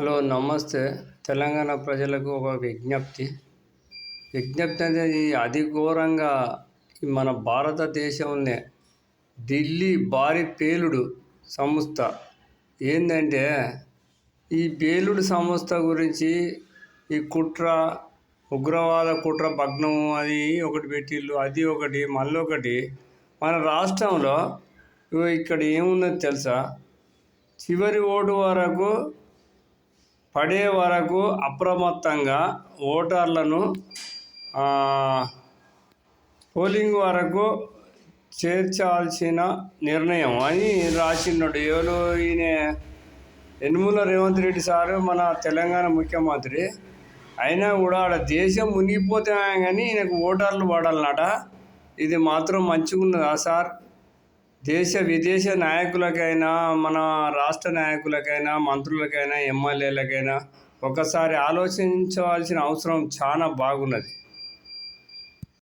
Hello నమస్తే. తెలంగాణ ప్రజలకు ఒక విజ్ఞప్తి. అనేది అతి ఘోరంగా మన భారతదేశంలోనే ఢిల్లీ భారీ పేలుడు సంస్థ ఏంటంటే, ఈ పేలుడు సంస్థ గురించి ఈ కుట్ర, ఉగ్రవాద కుట్ర భగ్నం అది ఒకటి పెట్టిళ్ళు, అది ఒకటి మళ్ళొకటి. మన రాష్ట్రంలో ఇక్కడ ఏమున్నది తెలుసా? చివరి ఓటు వరకు పడే వరకు అప్రమత్తంగా ఓటర్లను పోలింగ్ వరకు చేర్చాల్సిన నిర్ణయం అని రాసినాడు. ఎవరు ఈయన? యనుమల రేవంత్ రెడ్డి సారు, మన తెలంగాణ ముఖ్యమంత్రి. అయినా కూడా ఆడ దేశం మునిగిపోతే కానీ ఈయనకు ఓటర్లు పడాలన్నట. ఇది మాత్రం మంచిగా ఉన్నదా సార్? దేశ విదేశ నాయకులకైనా, మన రాష్ట్ర నాయకులకైనా, మంత్రులకైనా, ఎమ్మెల్యేలకైనా ఒకసారి ఆలోచించవలసిన అవసరం చాలా బాగున్నది.